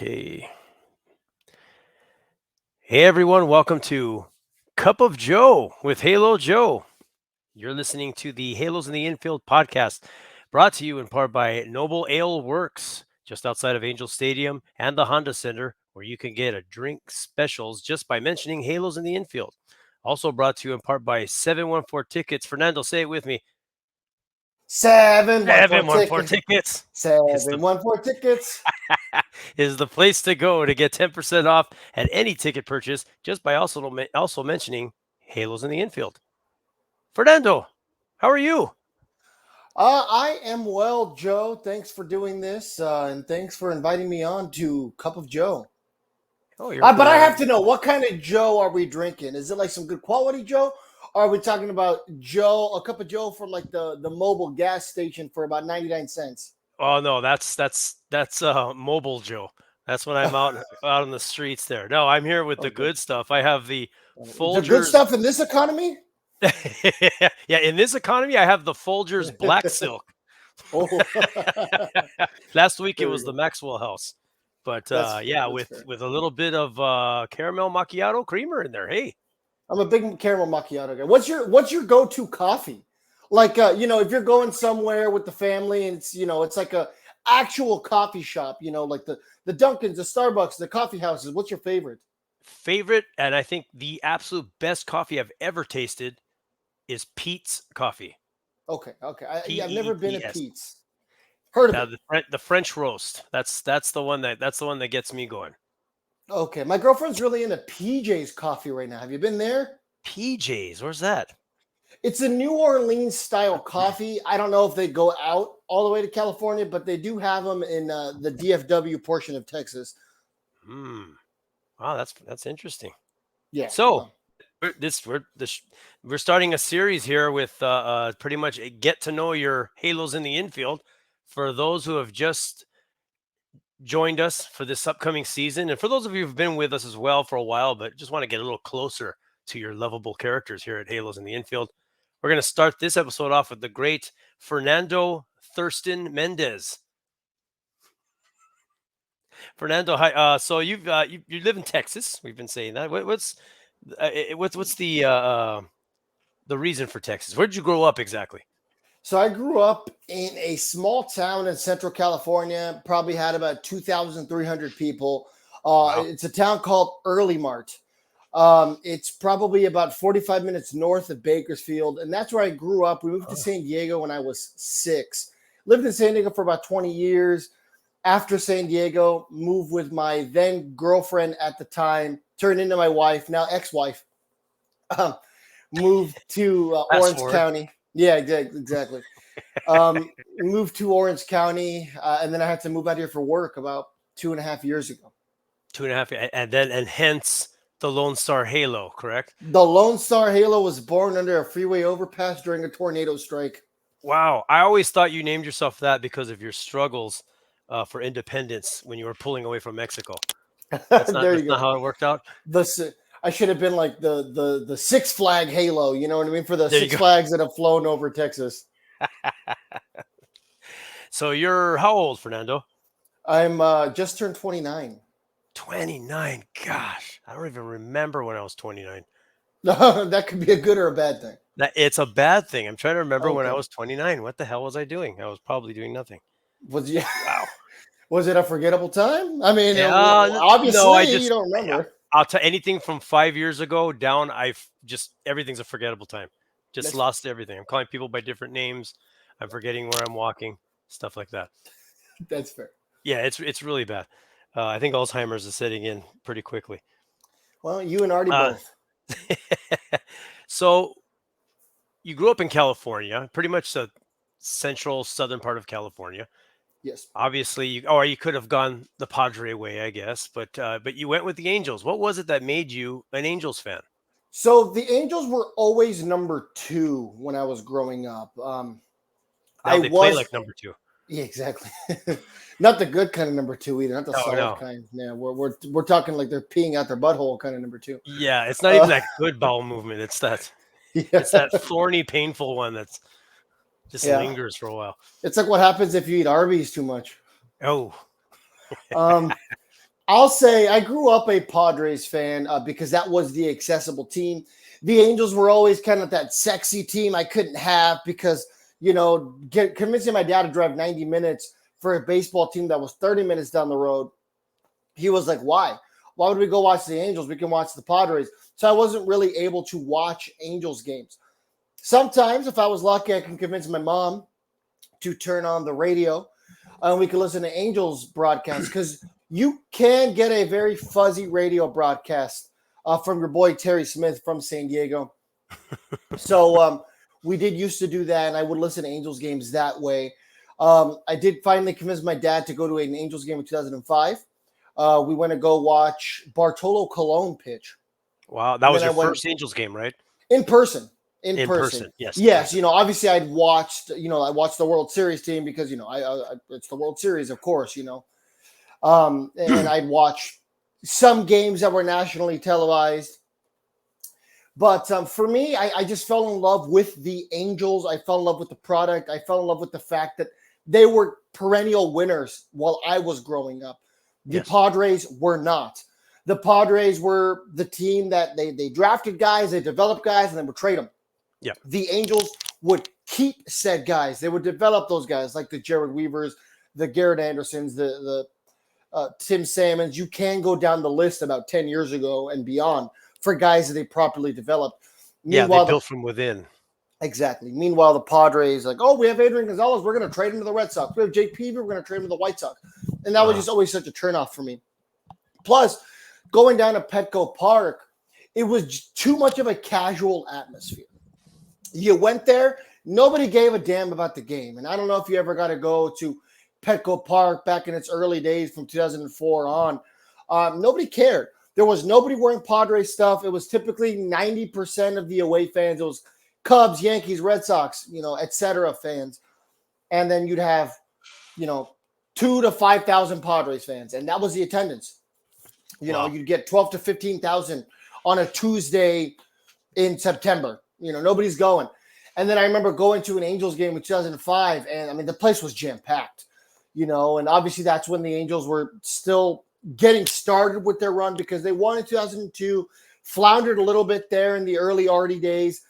Okay. Hey everyone, welcome to Cup of Joe with Halo Joe. You're listening to the Halos in the Infield podcast, brought to you in part by Noble Ale Works, just outside of Angel Stadium and the Honda Center, where you can get a drink specials just by mentioning Halos in the Infield. Also brought to you in part by 714 Tickets. Fernando, say it with me. 714 714 tickets. Tickets. 714 tickets. Is the place to go to get 10% off at any ticket purchase just by also mentioning Halos in the Infield. Fernando, how are you? I am well, Joe. Thanks for doing this, and thanks for inviting me on to Cup of Joe. Oh, you're But I glad. have to know, what kind of Joe are we drinking? Is it like some good quality Joe? Or are we talking about a cup of Joe from like the mobile gas station for about 99 cents? Oh no, that's Mobile Joe. That's when I'm out on the streets there. No, I'm here with the Okay. good stuff. I have the The good Folgers. stuff in this economy? Yeah, in this economy, I have the Folgers Black Silk. Oh, Last week it there was you the go. Maxwell House, but yeah, That's with fair. with a little bit of caramel macchiato creamer in there. Hey, I'm a big caramel macchiato guy. What's your go-to coffee? Like if you're going somewhere with the family and it's like a actual coffee shop, like the Dunkins, the Starbucks, the coffee houses. What's your favorite? favorite, and I think the absolute best coffee I've ever tasted is Pete's Coffee. Okay, okay. P I've E never been T at S. Pete's. Heard of Now it? the French roast. That's the one that gets me going. Okay, my girlfriend's really into PJ's coffee right now. Have you been there? PJ's, where's that? It's a New Orleans style coffee. I don't know if they go out all the way to California, but they do have them in the DFW portion of Texas. Hmm. Wow, that's interesting. Yeah. So we're starting a series here with pretty much a get to know your Halos in the infield for those who have just joined us for this upcoming season, and for those of you who've been with us as well for a while, but just want to get a little closer to your lovable characters here at Halos in the Infield. We're going to start this episode off with the great Fernando Thurston Mendez. Fernando, hi. So you live in Texas. We've been saying that. What's the reason for Texas? Where did you grow up exactly? So I grew up in a small town in Central California. Probably had about 2,300 people. Wow. It's a town called Early Mart. It's probably about 45 minutes north of Bakersfield, and that's where I grew up. We moved to San Diego when I was 6. Lived in San Diego for about 20 years. After San Diego, moved with my then girlfriend at the time, turned into my wife, now ex-wife. Um, Moved to Fast Orange forward. County. Yeah, exactly. Moved to Orange County, and then I had to move out here for work about 2.5 years ago. 2.5, and hence the Lone Star Halo, correct? The Lone Star Halo was born under a freeway overpass during a tornado strike. Wow. I always thought you named yourself that because of your struggles for independence when you were pulling away from Mexico. That's not There that's you not go. how it worked out. I should have been like the Six Flag Halo. You know what I mean? For the There you Six go. Flags that have flown over Texas. So you're how old, Fernando? I'm just turned 29. 29. Gosh, I don't even remember when I was 29. That could be a good or a bad thing. That it's a bad thing. I'm trying to remember when I Okay. was 29. What the hell was I doing? I was probably doing nothing. Was you, Wow. was it a forgettable time? I mean, No, obviously you don't yeah, remember. I'll tell anything from 5 years ago down. I've just everything's a forgettable time. Just That's fair. lost everything. I'm calling people by different names. I'm forgetting where I'm walking. Stuff like that. That's fair. Yeah, it's really bad. I think Alzheimer's is setting in pretty quickly. Well, you and Artie Uh, both. so you grew up in California, pretty much the central southern part of California. Yes. Obviously, or you could have gone the Padre way, I guess, but you went with the Angels. What was it that made you an Angels fan? So the Angels were always number 2 when I was growing up. Now I they play was like number two. Yeah, exactly. Not the good kind of number 2 either. Not the No, solid no. kind. Yeah, we're talking like they're peeing out their butthole kind of number 2. Yeah, it's not even Uh, that good bowel movement. yeah, It's that thorny, painful one that's just yeah. lingers for a while. It's like what happens if you eat Arby's too much. Oh, Um, I'll say I grew up a Padres fan because that was the accessible team. The Angels were always kind of that sexy team I couldn't have because, convincing my dad to drive 90 minutes for a baseball team that was 30 minutes down the road. He was like, why? Why would we go watch the Angels? We can watch the Padres. So I wasn't really able to watch Angels games. Sometimes, if I was lucky, I can convince my mom to turn on the radio and we can listen to Angels broadcasts because you can get a very fuzzy radio broadcast from your boy Terry Smith from San Diego. So we did used to do that, and I would listen to Angels games that way. I did finally convince my dad to go to an Angels game in 2005. We went to go watch Bartolo Colon pitch, Wow, that and was then I your went first Angels game, right? in person. In In person, person, yes, in yes. person. Obviously, I watched the World Series team because it's the World Series, of course. And I'd watch some games that were nationally televised. But for me, I just fell in love with the Angels. I fell in love with the product. I fell in love with the fact that they were perennial winners while I was growing up. The Yes. Padres were not. The Padres were the team that they drafted guys, they developed guys, and then would trade them. Yeah. The Angels would keep said guys. They would develop those guys like the Jared Weavers, the Garrett Andersons, the Tim Salmons. You can go down the list about 10 years ago and beyond for guys that they properly developed. Yeah, they Meanwhile, built from within. exactly. Meanwhile, the Padres, like, oh, we have Adrian Gonzalez. We're going to trade him to the Red Sox. We have Jake Peavy. We're going to trade him to the White Sox. And that was just always such a turnoff for me. Plus, going down to Petco Park, it was too much of a casual atmosphere. You went there, nobody gave a damn about the game. And I don't know if you ever got to go to Petco Park back in its early days from 2004 on. Nobody cared. There was nobody wearing Padres stuff. It was typically 90% of the away fans. It was Cubs, Yankees, Red Sox, etc. fans. And then you'd have, 2 to 5,000 Padres fans. And that was the attendance. Wow. You'd get 12 to 15,000 on a Tuesday in September. Nobody's going. And then I remember going to an Angels game in 2005, and I mean, the place was jam packed, and obviously that's when the Angels were still getting started with their run because they won in 2002, floundered a little bit there in the early Artie days.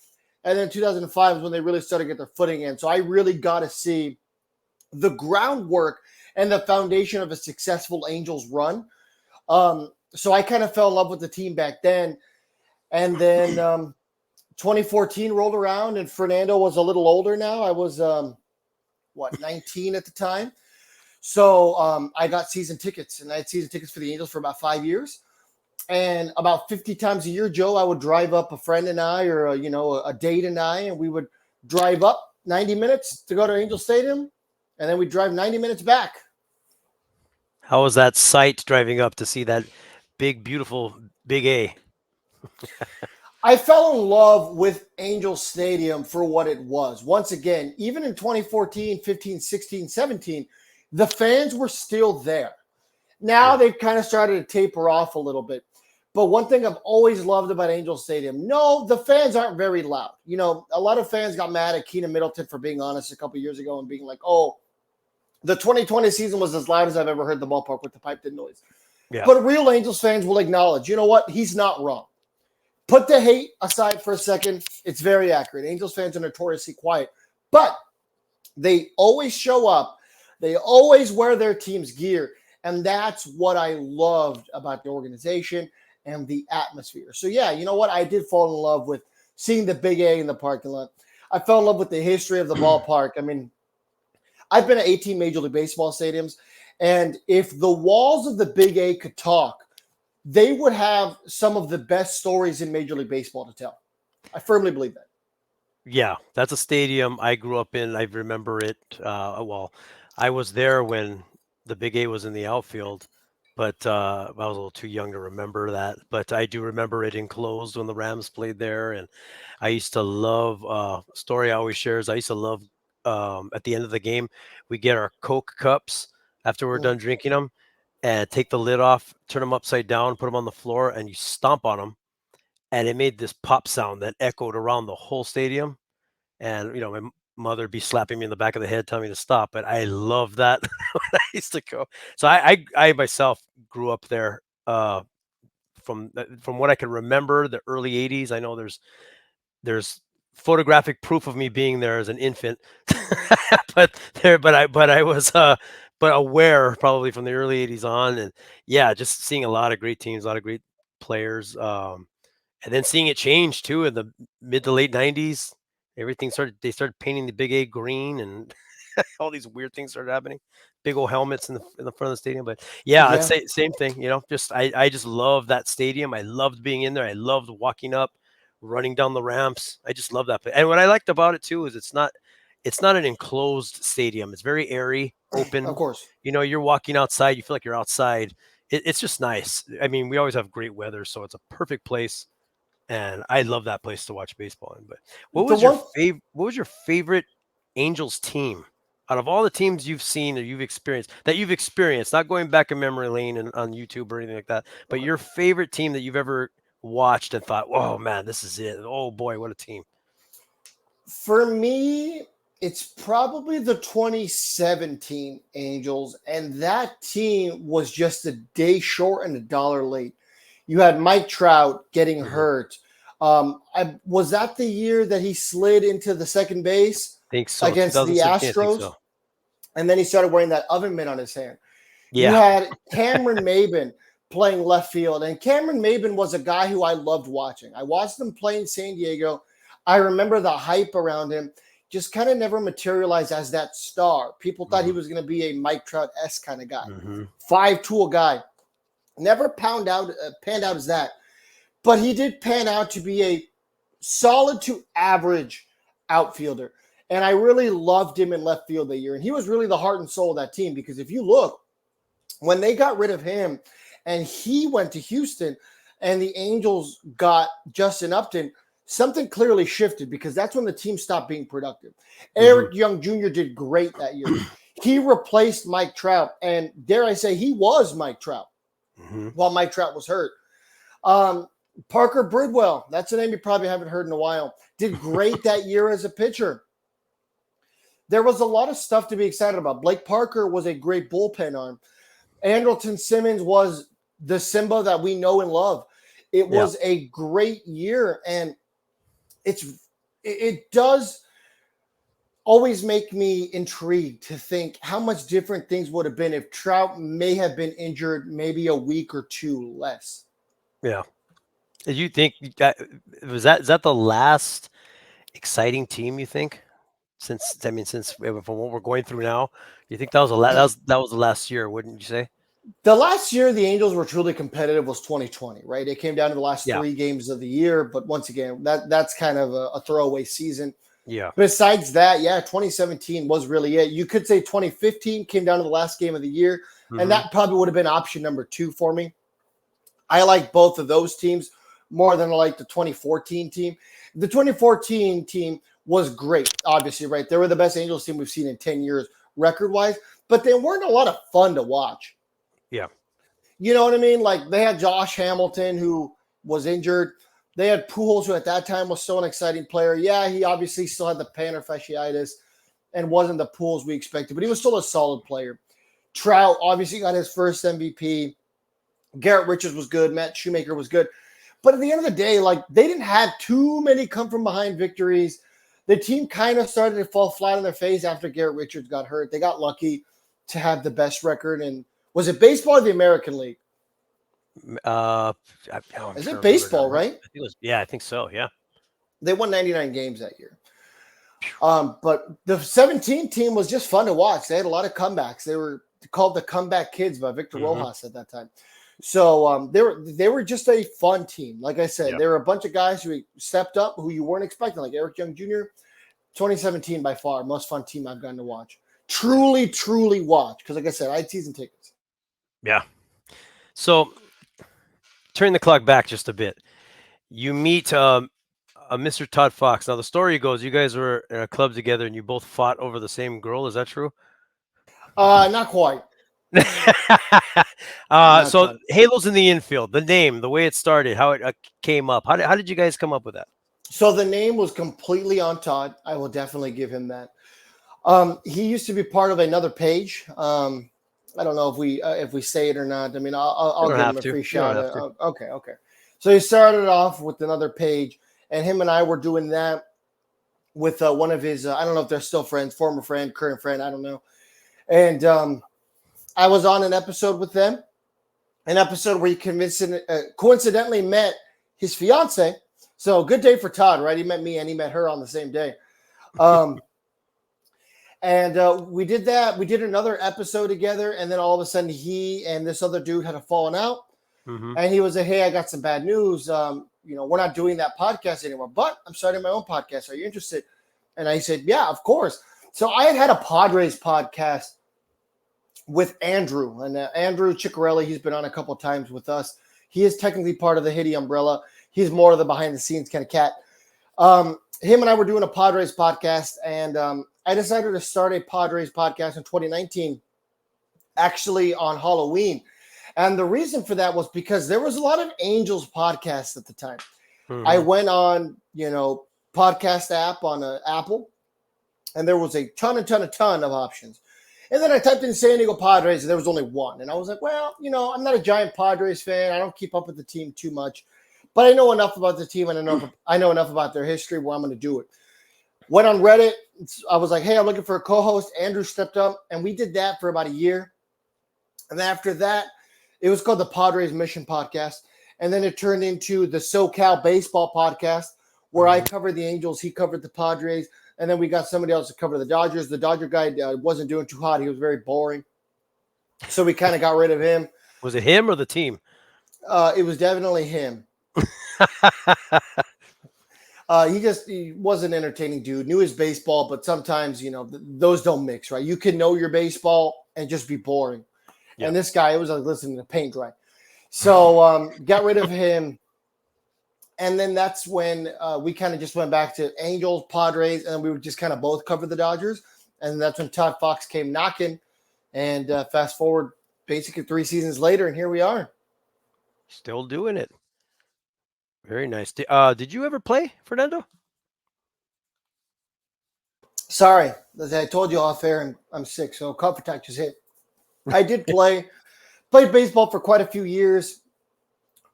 And then 2005 is when they really started to get their footing in. So I really got to see the groundwork and the foundation of a successful Angels run. So I kind of fell in love with the team back then. And then 2014 rolled around and Fernando was a little older now. I was, 19 at the time. So I got season tickets, and I had season tickets for the Angels for about 5 years. And about 50 times a year, Joe, I would drive up, a friend and I, or a date and I, and we would drive up 90 minutes to go to Angel Stadium, and then we'd drive 90 minutes back. How was that sight driving up to see that big, beautiful Big A? I fell in love with Angel Stadium for what it was. Once again, even in 2014, 15, 16, 17, the fans were still there. Now Yeah. they've kind of started to taper off a little bit. But one thing I've always loved about Angel Stadium, no, the fans aren't very loud. A lot of fans got mad at Keenan Middleton for being honest a couple years ago and being like, oh, the 2020 season was as loud as I've ever heard the ballpark with the piped in noise. Yeah. But real Angels fans will acknowledge, you know what? He's not wrong. Put the hate aside for a second. It's very accurate. Angels fans are notoriously quiet, but they always show up. They always wear their team's gear. And that's what I loved about the organization and the atmosphere. So, yeah, you know what? I did fall in love with seeing the Big A in the parking lot. I fell in love with the history of the ballpark. I mean, I've been at 18 Major League Baseball stadiums, and if the walls of the Big A could talk, they would have some of the best stories in Major League Baseball to tell. I firmly believe that. Yeah, that's a stadium I grew up in. I remember it. Well, I was there when the Big A was in the outfield, but I was a little too young to remember that. But I do remember it enclosed when the Rams played there, and I used to love. Story I always shares. I used to love. At the end of the game, we get our Coke cups after we're Mm. done drinking them, and take the lid off, turn them upside down, put them on the floor, and you stomp on them, and it made this pop sound that echoed around the whole stadium. And my mother be slapping me in the back of the head, telling me to stop. But I love that when I used to go. So I myself grew up there. From what I can remember, the early '80s. I know there's photographic proof of me being there as an infant, but I was but aware probably from the early '80s on, and yeah, just seeing a lot of great teams, a lot of great players. And then seeing it change too in the mid to late '90s, they started painting the Big A green, and all these weird things started happening. Big old helmets in the front of the stadium. But yeah, I'd Yeah, say same thing. Just I just love that stadium. I loved being in there. I loved walking up, running down the ramps. I just love that. And what I liked about it too is it's not an enclosed stadium. It's very airy, of open. course. You're walking outside. You feel like you're outside. It's just nice. I mean, we always have great weather, so it's a perfect place, and I love that place to watch baseball in. But The one what was your favorite Angels team out of all the teams you've seen or you've experienced, not going back in memory lane and on YouTube or anything like that, but your favorite team that you've ever watched and thought, "Oh man, this is it. Oh boy, what a team." For me, it's probably the 2017 Angels, and that team was just a day short and a dollar late. You had Mike Trout getting Mhm. hurt. Was that the year that he slid into the second base Think so. against the 2017, I think Astros? so. And then he started wearing that oven mitt on his hand. You Yeah. had Cameron Maben playing left field, and Cameron Maben was a guy who I loved watching. I watched him play in San Diego. I remember the hype around him just kind of never materialized as that star. People thought he Mhm. was going to be a Mike Trout-esque kind of guy, Mhm. five-tool guy. Never panned out as that, but he did pan out to be a solid to average outfielder. And I really loved him in left field that year. And he was really the heart and soul of that team because if you look, when they got rid of him and he went to Houston and the Angels got Justin Upton, something clearly shifted because that's when the team stopped being productive. Mhm. Eric Young Jr. did great that year. He replaced Mike Trout, and dare I say, he was Mike Trout Mhm. while Mike Trout was hurt. Um, Parker Bridwell, that's a name you probably haven't heard in a while, did great that year as a pitcher. There was a lot of stuff to be excited about. Blake Parker was a great bullpen arm. Andrelton Simmons was the Simba that we know and love. It Yeah. was a great year, and it's it does always make me intrigued to think how much different things would have been if Trout may have been injured maybe a week or two less. Yeah. Did you think that is that the last exciting team you think? Since from what we're going through now, you think that was the last year, wouldn't you say? The last year the Angels were truly competitive was 2020, right? It came down to the last Yeah. three games of the year, but once again, that's kind of a throwaway season. Yeah. Besides that, yeah, 2017 was really it. You could say 2015 came down to the last game of the year, and Mhm. that probably would have been option number two for me. I like both of those teams more than I like the 2014 team. The 2014 team was great, obviously, right? They were the best Angels team we've seen in 10 years record wise, but they weren't a lot of fun to watch. Yeah. You know what I mean? Like they had Josh Hamilton, who was injured. They had Pujols, who at that time was still an exciting player. Yeah, he obviously still had the plantar fasciitis and wasn't the Pujols we expected, but he was still a solid player. Trout obviously got his first MVP. Garrett Richards was good. Matt Shoemaker was good. But at the end of the day, like they didn't have too many come from behind victories. The team kind of started to fall flat on their face after Garrett Richards got hurt. They got lucky to have the best record. And was it baseball or the American League? I'm Is trying it to remember baseball, now. right? Yeah, I think so. Yeah. They won 99 games that year. But the 17 team was just fun to watch. They had a lot of comebacks. They were called the Comeback Kids by Victor Mhm. Rojas at that time. So they were just a fun team. Like I said, Yeah. there were a bunch of guys who stepped up who you weren't expecting, like Eric Young Jr. 2017 by far most fun team I've gotten to watch. Truly, truly watch because, like I said, I had season tickets. Yeah. So turn the clock back just a bit. You meet a Mr. Todd Fox. Now the story goes, you guys were in a club together and you both fought over the same girl. Is that true? Not quite. Not So quite. Halos in the Infield, the name, the way it started, how it came up. How did you guys come up with that? So the name was completely on Todd. I will definitely give him that. He used to be part of another page. I don't know if we say it or not. I mean, You I'll don't give him have a to. free You don't shout have to. out. Okay, okay. So he started off with another page, and him and I were doing that with one of his. I don't know if they're still friends, former friend, current friend. I don't know. And I was on an episode with them, an episode where he coincidentally met his fiance. So good day for Todd, right? He met me and he met her on the same day. Um, and we did that. We did another episode together, and then all of a sudden, he and this other dude had a falling out. Mm-hmm. And he was like, "Hey, I got some bad news. We're not doing that podcast anymore, but I'm starting my own podcast. Are you interested?" And I said, "Yeah, of course." So I had a Padres podcast with Andrew, and Andrew Ciccarelli. He's been on a couple of times with us. He is technically part of the Hitty umbrella. He's more of the behind the scenes kind of cat. Him and I were doing a Padres podcast, and I decided to start a Padres podcast in 2019, actually on Halloween. And the reason for that was because there was a lot of Angels podcasts at the time. I Mm-hmm. went on, podcast app on Apple, and there was a ton of options. And then I typed in San Diego Padres, and there was only one. And I was like, well, I'm not a giant Padres fan. I don't keep up with the team too much, but I know enough about the team, and I know enough about their history where I'm going to do it. Went on Reddit. I was like, hey, I'm looking for a co-host. Andrew stepped up, and we did that for about a year. And then after that, it was called the Padres Mission Podcast. And then it turned into the SoCal Baseball Podcast, where I Mm-hmm. covered the Angels, he covered the Padres, and then we got somebody else to cover the Dodgers. The Dodger guy wasn't doing too hot. He was very boring. So we kind of got rid of him. Was it him or the team? It was definitely him. He was an entertaining dude, knew his baseball, but sometimes, those don't mix, right? You can know your baseball and just be boring. Yeah. And this guy, it was like listening to paint dry. So got rid of him. And then that's when we kind of just went back to Angels, Padres, and we would just kind of both cover the Dodgers. And that's when Todd Fox came knocking. And fast forward basically 3 seasons later, and here we are. Still doing it. Very nice. Did you ever play, Fernando? Sorry, as I told you off air, I'm sick, so cough attack just hit. I did played baseball for quite a few years.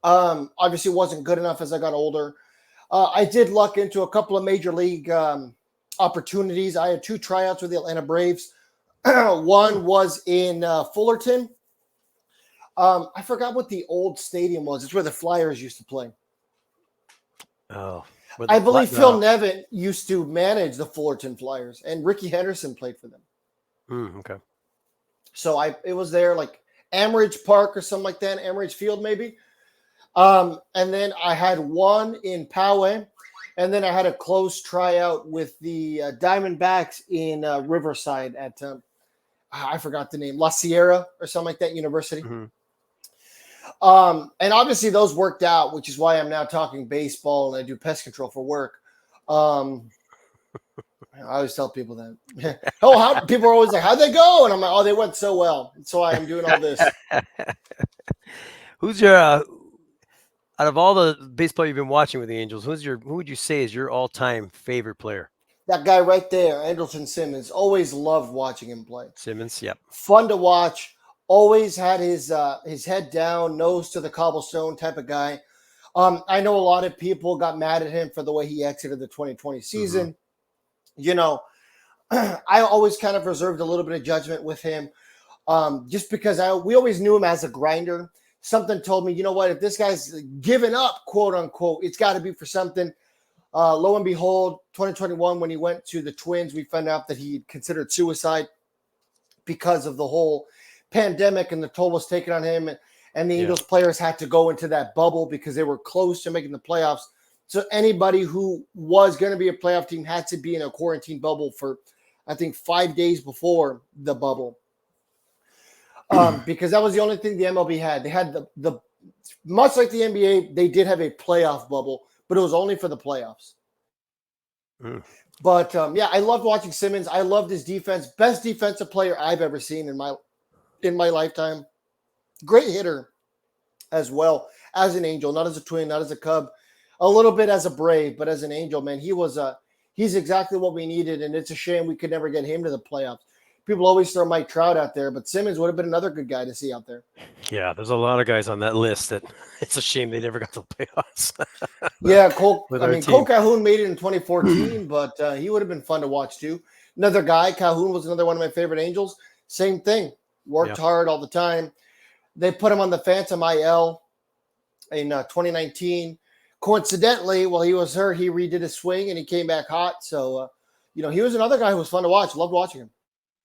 Obviously, wasn't good enough as I got older. I did luck into a couple of major league opportunities. I had 2 tryouts with the Atlanta Braves. One was in Fullerton. I forgot what the old stadium was. It's where the Flyers used to play. Oh, I believe Phil Nevin used to manage the Fullerton Flyers, and Ricky Henderson played for them. Okay. So it was there, like Amaridge Park or something like that, Amaridge Field maybe. And then I had one in Poway, and then I had a close tryout with the Diamondbacks in Riverside at I forgot the name, La Sierra or something like that university. Mm-hmm. And obviously those worked out, which is why I'm now talking baseball and I do pest control for work. I always tell people that. How people are always like, how'd they go? And I'm like, oh, they went so well. That's why I'm doing all this. Who's your out of all the baseball you've been watching with the Angels? Who would you say is your all-time favorite player? That guy right there, Andrelton Simmons. Always loved watching him play. Simmons, yep. Fun to watch. Always had his head down, nose to the cobblestone type of guy. I know a lot of people got mad at him for the way he exited the 2020 season. Mm-hmm. I always kind of reserved a little bit of judgment with him, just because we always knew him as a grinder. Something told me, you know what, if this guy's given up, quote unquote, it's got to be for something. Lo and behold, 2021, when he went to the Twins, we found out that he considered suicide because of the whole pandemic and the toll was taken on him. And the Angels players had to go into that bubble because they were close to making the playoffs. So anybody who was going to be a playoff team had to be in a quarantine bubble for, I think, 5 days before the bubble. Because that was the only thing the MLB had. They had the much like the NBA, they did have a playoff bubble, but it was only for the playoffs. But I loved watching Simmons. I loved his defense. Best defensive player I've ever seen in my lifetime. Great hitter as well as an Angel, not as a Twin, not as a Cub. a little bit as a Brave, but as an Angel, man, he's exactly what we needed, and it's a shame we could never get him to the playoffs. People always throw Mike Trout out there, but Simmons would have been another good guy to see out there. Yeah, there's a lot of guys on that list that it's a shame they never got to the playoffs Yeah, Cole. with I our mean, Cole team. Calhoun made it in 2014, but he would have been fun to watch too. Another guy, Calhoun was another one of my favorite Angels. Same thing, Yeah. worked hard all the time. They put him on the Phantom IL in 2019. Coincidentally, while he was hurt, he redid his swing and he came back hot. So, he was another guy who was fun to watch. Loved watching him.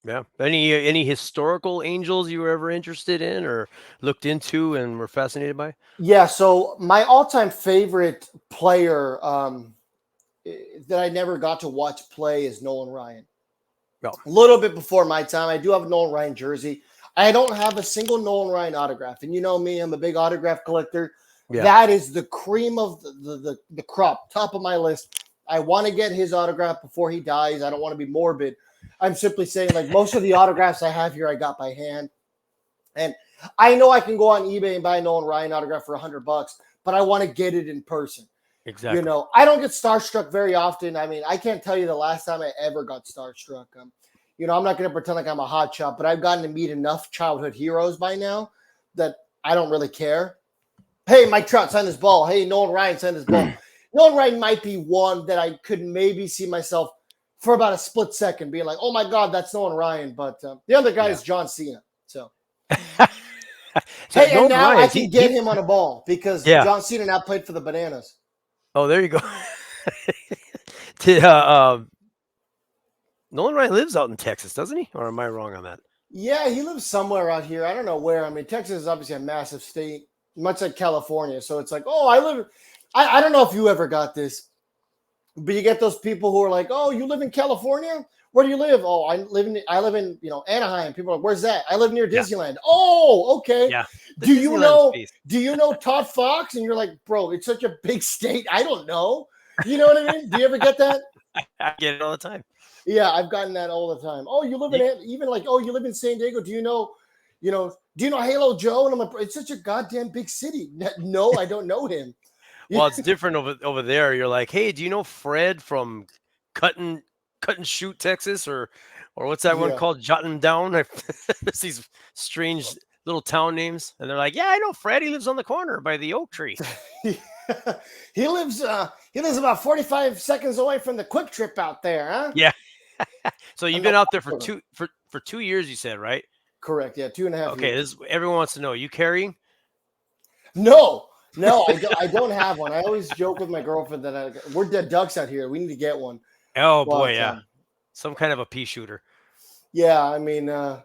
Yeah. Any historical Angels you were ever interested in or looked into and were fascinated by? Yeah. So my all-time favorite player that I never got to watch play is Nolan Ryan. No. A little bit before my time. I do have a Nolan Ryan jersey. I don't have a single Nolan Ryan autograph. And you know me, I'm a big autograph collector. Yeah. That is the cream of the crop, top of my list. I want to get his autograph before he dies. I don't want to be morbid. I'm simply saying, like, most of the autographs I have here, I got by hand. And I know I can go on eBay and buy a Nolan Ryan autograph for $100, but I want to get it in person. Exactly. I don't get starstruck very often. I mean, I can't tell you the last time I ever got starstruck. I'm not going to pretend like I'm a hot shot, but I've gotten to meet enough childhood heroes by now that I don't really care. Hey, Mike Trout, sign this ball. Hey, Nolan Ryan, sign this ball. Nolan Ryan might be one that I could maybe see myself for about a split second being like, oh my God, that's Nolan Ryan. But the other guy is John Cena. So hey, and now Ryan, I can get him on a ball because John Cena now played for the Bananas. Oh, there you go. Nolan Ryan lives out in Texas, doesn't he? Or am I wrong on that? Yeah, he lives somewhere out here. I don't know where. I mean, Texas is obviously a massive state, much like California. So it's like, oh, I don't know if you ever got this, but you get those people who are like, oh, you live in California? Where do you live? Oh, I live in Anaheim. People are like, where's that? I live near Disneyland. Oh, okay. Yeah. Do you know Todd Fox? And you're like, bro, it's such a big state. I don't know. You know what I mean? Do you ever get that? I get it all the time. Yeah, I've gotten that all the time. Oh, you live you live in San Diego. Do you know Halo Joe? And I'm like, it's such a goddamn big city. No, I don't know him. Well, it's different over there. You're like, hey, do you know Fred from Cut and Shoot, Texas, or what's that one called? Jotting Down. There's these strange little town names, and they're like, yeah, I know Fred. He lives on the corner by the oak tree. He lives about 45 seconds away from the Quick Trip out there, huh? Yeah. So you've been out there for 2 years, you said, right? Correct. Yeah, 2.5 years. Okay, everyone wants to know. You carrying? No, I don't have one. I always joke with my girlfriend that we're dead ducks out here. We need to get one. Oh boy, yeah, some kind of a pea shooter. Yeah, I mean, I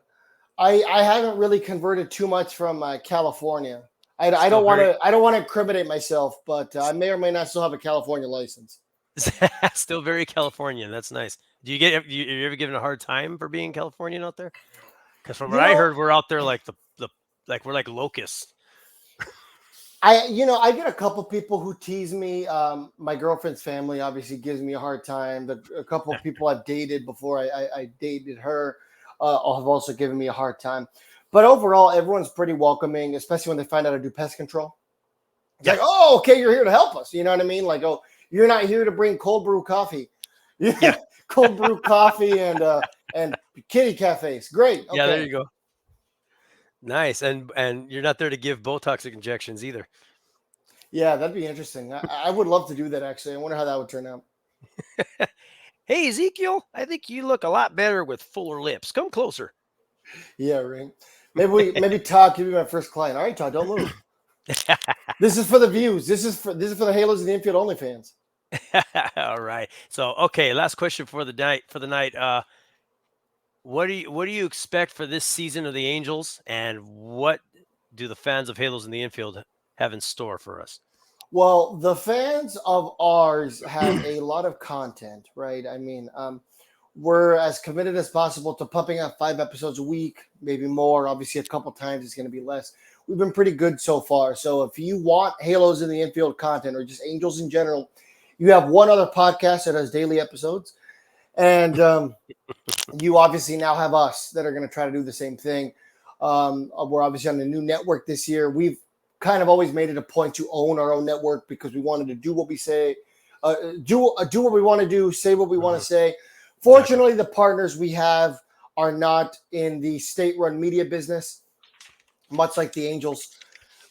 haven't really converted too much from California. I don't want to incriminate myself, but I may or may not still have a California license. Still very Californian. That's nice. Do you ever given a hard time for being Californian out there? Because from what I heard, we're out there like we're like locusts. I get a couple people who tease me. My girlfriend's family obviously gives me a hard time. A couple of people I've dated before I dated her have also given me a hard time. But overall, everyone's pretty welcoming, especially when they find out I do pest control. It's like, oh, okay, you're here to help us. You know what I mean? Like, oh, you're not here to bring cold brew coffee. Yeah, cold brew coffee and kitty cafes. Great. Okay. Yeah, there you go. Nice, and you're not there to give Botox injections either. Yeah, that'd be interesting. I would love to do that, actually. I wonder how that would turn out. Hey, Ezekiel, I think you look a lot better with fuller lips. Come closer. Yeah, right. Maybe Todd could be my first client. All right, Todd, don't move. This is for the views. This is for the Halos and the Infield only fans. All right. So, okay, last question for the night. What do you expect for this season of the Angels, and what do the fans of Halos in the Infield have in store for us? Well, the fans of ours have a lot of content, right? I mean, we're as committed as possible to pumping out 5 episodes a week, maybe more. Obviously, a couple times it's going to be less. We've been pretty good so far. So if you want Halos in the Infield content or just Angels in general, you have one other podcast that has daily episodes. And you obviously now have us that are going to try to do the same thing. We're obviously on a new network this year. We've kind of always made it a point to own our own network because we wanted to do what we say, do what we want to do, say what we want to say. Fortunately, the partners we have are not in the state-run media business, much like the Angels.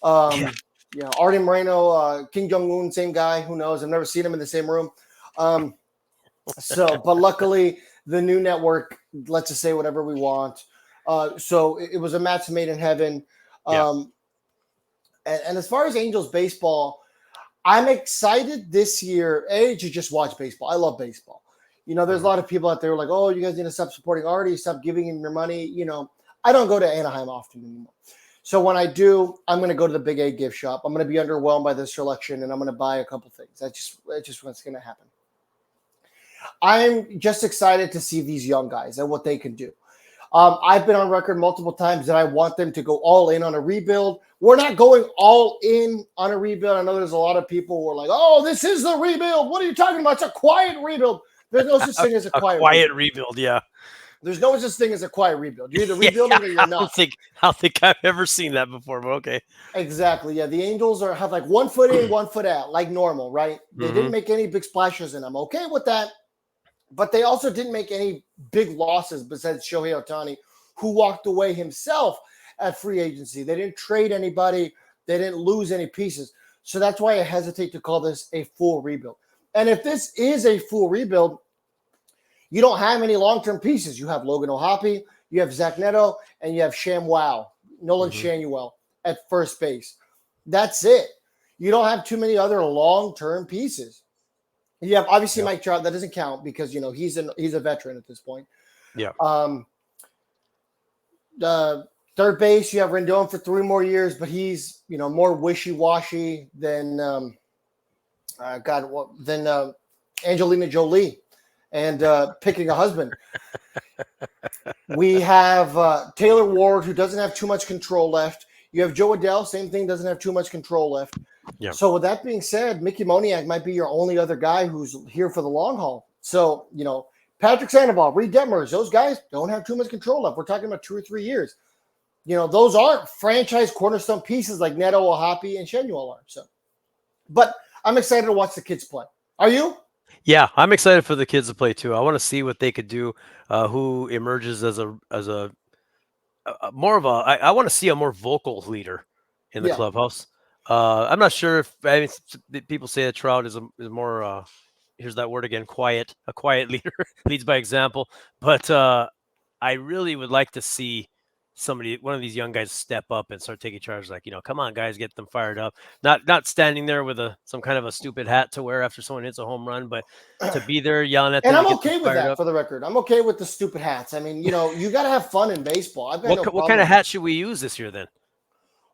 Artie Moreno, Kim Jong-un, same guy. Who knows? I've never seen him in the same room. But luckily, the new network lets us say whatever we want. So it was a match made in heaven. And as far as Angels baseball, I'm excited this year, to just watch baseball. I love baseball. There's a lot of people out there like, oh, you guys need to stop supporting Artie, stop giving him your money. I don't go to Anaheim often anymore. So when I do, I'm going to go to the Big A gift shop. I'm going to be underwhelmed by this selection, and I'm going to buy a couple things. That's just what's going to happen. I'm just excited to see these young guys and what they can do. I've been on record multiple times that I want them to go all in on a rebuild. We're not going all in on a rebuild. I know there's a lot of people who are like, oh, this is the rebuild. What are you talking about? It's a quiet rebuild. There's no such thing as a quiet rebuild. Yeah. There's no such thing as a quiet rebuild. You're either rebuilding or you're not. I don't think I've ever seen that before, but okay. Exactly. Yeah. The Angels have like 1 foot in, 1 foot out, like normal, right? They didn't make any big splashes, and I'm okay with that. But they also didn't make any big losses besides Shohei Ohtani, who walked away himself at free agency. They didn't trade anybody. They didn't lose any pieces. So that's why I hesitate to call this a full rebuild. And if this is a full rebuild, you don't have any long-term pieces. You have Logan O'Hoppe, you have Zach Neto, and you have Nolan Shanuel at first base. That's it. You don't have too many other long-term pieces. You have obviously Mike Trout. That doesn't count because he's a veteran at this point. Yeah. Third base, you have Rendon for 3 more years, but he's more wishy-washy than Angelina Jolie and picking a husband. We have Taylor Ward, who doesn't have too much control left. You have Joe Adele, same thing, doesn't have too much control left. Yeah. So with that being said, Mickey Moniak might be your only other guy who's here for the long haul. So, Patrick Sandoval, Reed Detmers, those guys don't have too much control left. We're talking about 2 or 3 years. Those aren't franchise cornerstone pieces like Neto, O'Hoppe, and Shanuel are. So, but I'm excited to watch the kids play. Are you? Yeah, I'm excited for the kids to play too. I want to see what they could do. Who emerges as a more of a? I want to see a more vocal leader in the clubhouse. I'm not sure if people say that Trout is more. Here's that word again. Quiet. A quiet leader leads by example. But I really would like to see one of these young guys step up and start taking charge. Like, come on, guys, get them fired up. Not standing there with some kind of a stupid hat to wear after someone hits a home run, but to be there yelling at them. And I'm okay with that, for the record. I'm okay with the stupid hats. I mean, you got to have fun in baseball. I've got what kind of hat should we use this year then?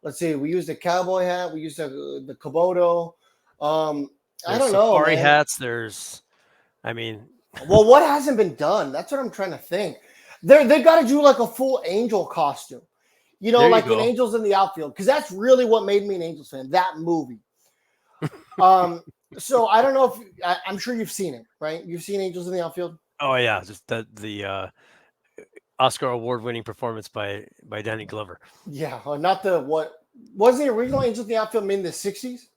Let's see. We used a cowboy hat. We used the Komodo. I don't know. Safari hats. Well, what hasn't been done? That's what I'm trying to think. They got to do like a full Angel costume, like in Angels in the Outfield, because that's really what made me an Angels fan. That movie. So I don't know if I'm sure you've seen it, right? You've seen Angels in the Outfield. Oh yeah, just the Oscar award-winning performance by Danny Glover. Yeah, not what was the original Angels in the Outfield made in the 60s?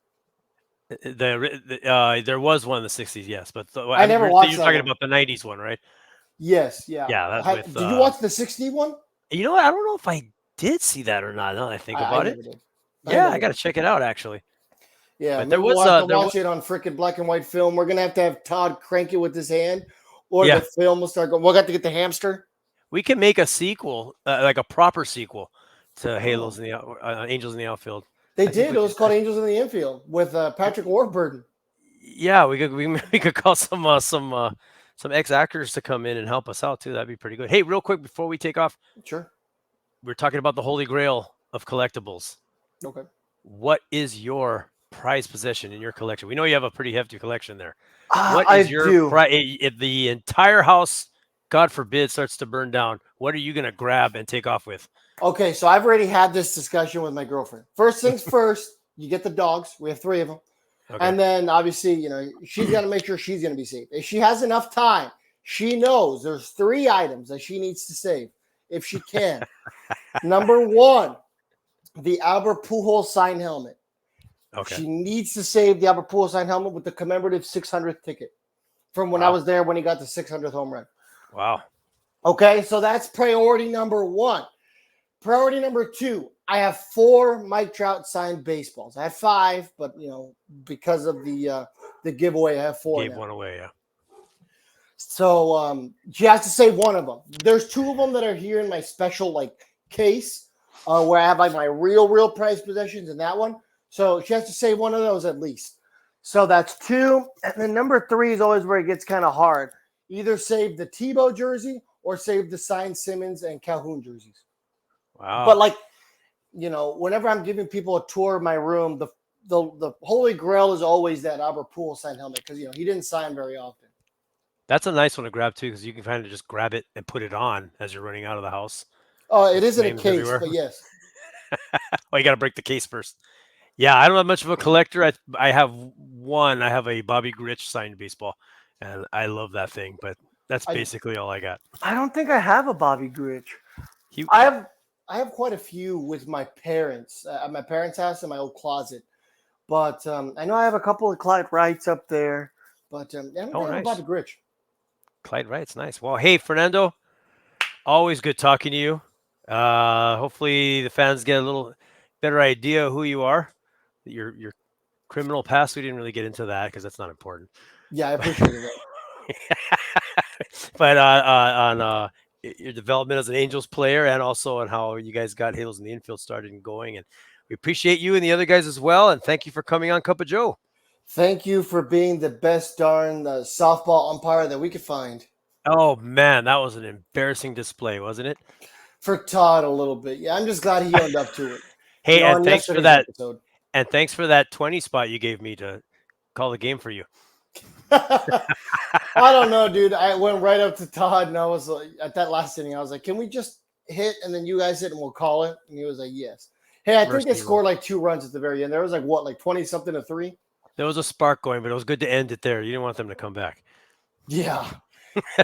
There was one in the 60s, yes, but I never watched. You're talking about the 90s one, right? Yes, yeah. Yeah. Did you watch the 60 one? You know what? I don't know if I did see that or not. Now that I think about it. I got to check it out actually. Yeah, but watch it on freaking black and white film. We're gonna have to have Todd crank it with his hand, or the film will start going. We'll have to get the hamster. We can make a sequel, like a proper sequel to Halos in the Angels in the Outfield. They did. It was called Angels in the Infield with Patrick Warburton. Yeah, we could call some ex-actors to come in and help us out too. That'd be pretty good. Hey, real quick before we take off. Sure. We're talking about the holy grail of collectibles. Okay. What is your prized possession in your collection? We know you have a pretty hefty collection there. What is if the entire house, God forbid, starts to burn down, what are you going to grab and take off with? Okay, so I've already had this discussion with my girlfriend. First things first, you get the dogs. We have 3 of them. Okay. And then obviously, she's got to make sure she's going to be safe. If she has enough time, she knows there's 3 items that she needs to save if she can. Number 1, the Albert Pujols signed helmet. Okay. She needs to save the Albert Pujols signed helmet with the commemorative 600th ticket from when I Wow. was there when he got the 600th home run. Wow. Okay, so that's priority number one. Priority number two, I have 4 Mike Trout signed baseballs. I had 5, but because of the giveaway, I have 4 Gave now. one away. Yeah. So she has to save one of them. There's 2 of them that are here in my special case where I have my real prized possessions in that one. So she has to save one of those at least. So that's 2. And then number 3 is always where it gets kind of hard. Either save the Tebow jersey or save the signed Simmons and Calhoun jerseys. Wow. But whenever I'm giving people a tour of my room, the holy grail is always that Albert Pujols signed helmet because he didn't sign very often. That's a nice one to grab too, because you can kind of just grab it and put it on as you're running out of the house. It is in a Flames case, everywhere. but yes. Oh, you got to break the case first. Yeah, I don't have much of a collector. I have one. I have a Bobby Grich signed baseball, and I love that thing. But that's basically all I got. I don't think I have a Bobby Grich. He, I have quite a few with my parents at my parents' house in my old closet, but I know I have a couple of Clyde Wrights up there. But I don't think I have a Bobby Grich. Clyde Wright's nice. Well, hey Fernando, always good talking to you. Hopefully the fans get a little better idea of who you are. Your criminal past. We didn't really get into that because that's not important. Yeah, I appreciate that. But on your development as an Angels player and also on how you guys got Halos in the Infield started and going. And we appreciate you and the other guys as well. And thank you for coming on Cup of Joe. Thank you for being the best darn softball umpire that we could find. Oh, man, that was an embarrassing display, wasn't it? For Todd a little bit. Yeah, I'm just glad he owned up to it. Hey, and on thanks for yesterday's that. episode. And thanks for that 20 spot you gave me to call the game for you. I don't know, dude. I went right up to Todd and I was like, at that last inning, I was like, can we just hit and then you guys hit and we'll call it? And he was like, yes. Hey, I think they scored like 2 runs at the very end. There was 20 something to 3? There was a spark going, but it was good to end it there. You didn't want them to come back. Yeah.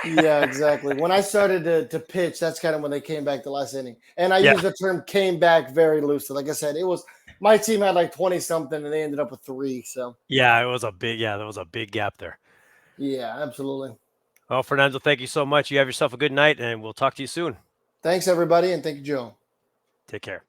Yeah, exactly. When I started to pitch, that's kind of when they came back the last inning. And I use the term came back very loosely. Like I said, it was my team had like 20 something and they ended up with 3. So there was a big gap there. Yeah, absolutely. Well, Fernando, thank you so much. You have yourself a good night and we'll talk to you soon. Thanks everybody. And thank you, Joe. Take care.